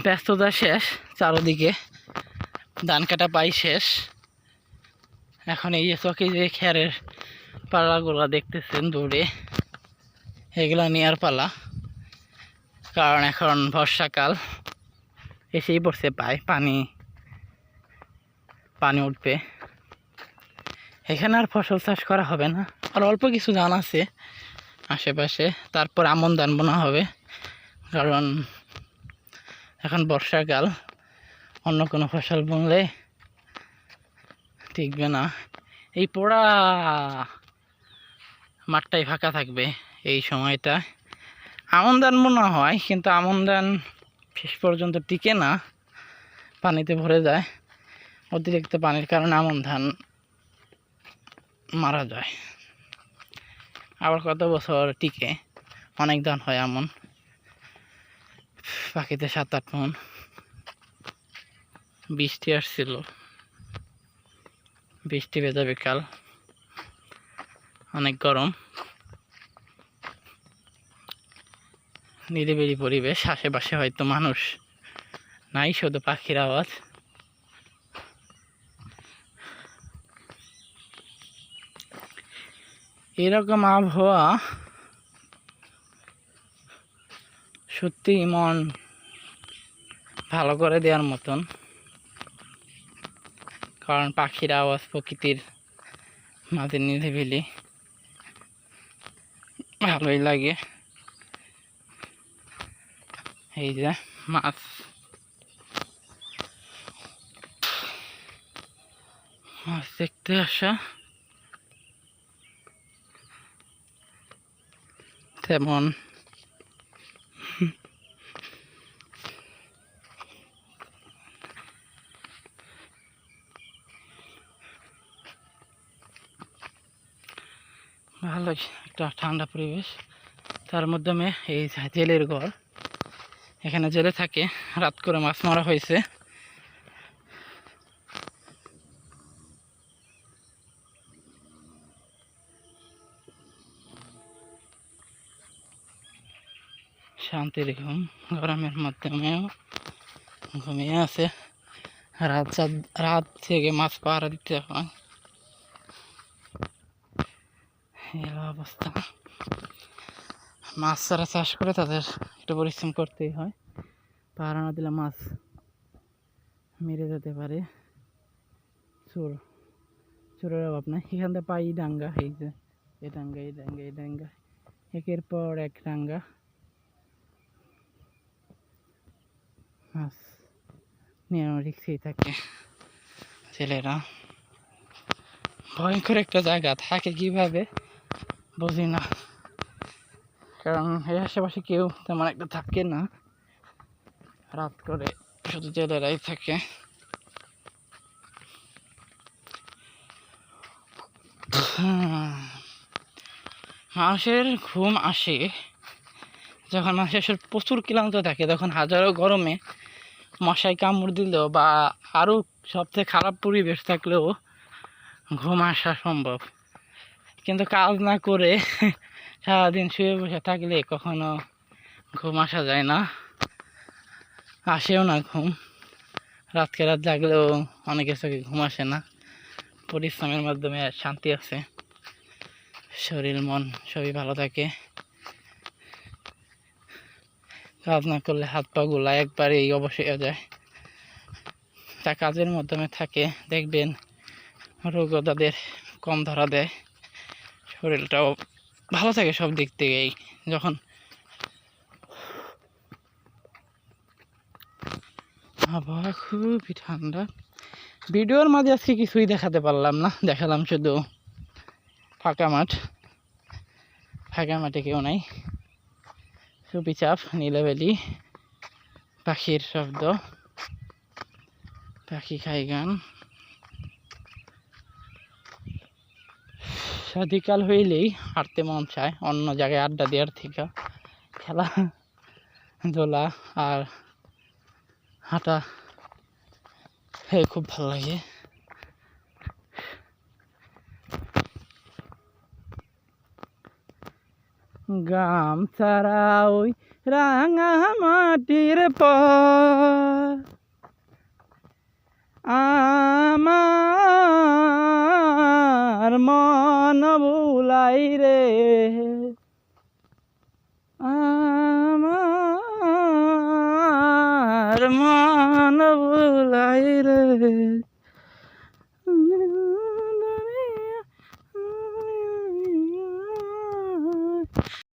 ব্যস্ততা শেষ, চারদিকে ধান কাটা পাই শেষ। এখন এই যে চকে যে খেরের পালাগুলো দেখতেছেন দূরে, এগুলা নেওয়ার পালা। কারণ এখন বর্ষাকাল এসেই পড়ছে, পায় পানি পানি উঠবে। এখানে আর ফসল চাষ করা হবে না, আর অল্প কিছু ধান আছে আশেপাশে। তারপর আমন ধান বোনা হবে, কারণ এখন বর্ষাকাল, অন্য কোনো ফসল বুনলে টিকবে না। এই পোড়া মাঠটাই ফাঁকা থাকবে এই সময়টা। আমন ধান বোনা হয়, কিন্তু আমন ধান শেষ পর্যন্ত টিকে না, পানিতে ভরে যায়। অতিরিক্ত পানির কারণে আমন ধান মারা যায়। আবার কত বছর টিকে, অনেক ধান হয় এমন, পাখিতে 7-8 মন। বৃষ্টি আসছিল, বৃষ্টি ভেজা বিকাল, অনেক গরম, নিরিবিলি পরিবেশ। আশেপাশে হয়তো মানুষ নাই, শুধু পাখির আওয়াজ। এরকম আবহাওয়া সত্যি মন ভালো করে দেওয়ার মতন, কারণ পাখির আওয়াজ, প্রকৃতির মাঝে নিরিবিলি ভালোই লাগে। এই যে মাছ, মাছ দেখতে আসা, তেমন ভালো একটা ঠান্ডা পরিবেশ। তার মাধ্যমে এই জেলের ঘর, এখানে জেলে থাকে, রাত করে মাছ মারা হয়েছে। শান্তির ঘুম, গরমের মাধ্যমেও ঘুমিয়ে আছে। রাত থেকে মাছ পাহারা দিতে হয়, এই অবস্থা। মাছ যারা চাষ করে তাদের একটু পরিশ্রম করতেই হয়, পাহারা না দিলে মাছ মেরে যেতে পারে। চোরের অভাব নাই, এখান থেকে পাই ডাঙ্গা। এই যে এই ডাঙ্গা, এই ডাঙ্গা, এই ডাঙ্গা, একের পর এক ডাঙ্গা মাছ নিয়ে রিক্সেই থাকে ছেলেরা। ভয়ঙ্কর একটা জায়গা, থাকে কিভাবে বুঝি না, কারণ এর আশেপাশে কেউ তেমন একটা থাকে না, রাত করে শুধু জেলেরাই থাকে। মানুষের ঘুম আসে যখন মানুষের প্রচুর ক্লান্ত থাকে, তখন হাজারো গরমে মশায় কামড় দিলেও বা আরও সবচেয়ে খারাপ পরিবেশ থাকলেও ঘুম আসা সম্ভব। কিন্তু কাজ না করে সারাদিন শুয়ে বসে থাকলে কখনো ঘুম আসা যায় না, আসেও না ঘুম। রাতকে রাত জাগলেও অনেকের চোখে ঘুম আসে না। পরিশ্রমের মাধ্যমে শান্তি আছে, শরীর মন সবই ভালো থাকে। কাজ না করলে হাত পা গুলা একবারেই অবশ্যই হয়ে যায়। তা কাজের মাধ্যমে থাকে, দেখবেন রোগও তাদের কম ধরা দেয়, শরীরটাও ভালো থাকে সব দিক থেকেই। যখন আবহাওয়া খুবই ঠান্ডা। ভিডিওর মাঝে আজকে কিছুই দেখাতে পারলাম না, দেখালাম শুধু ফাঁকা মাঠ। ফাঁকা মাঠে কেউ নাই, চুপিচাপ নিলাবেলি, পাখির শব্দ, পাখি খাই গান। বিকাল হইলেই হাঁটতে মন চায়, অন্য জায়গায় আড্ডা দেওয়ার থেকে খেলা ধোলা আর হাঁটা খুব ভালো লাগে। গামছাড়া ওই রাঙা মাটির পর আমার মন ভুলাই রে, আমার মন ভুলাই রে।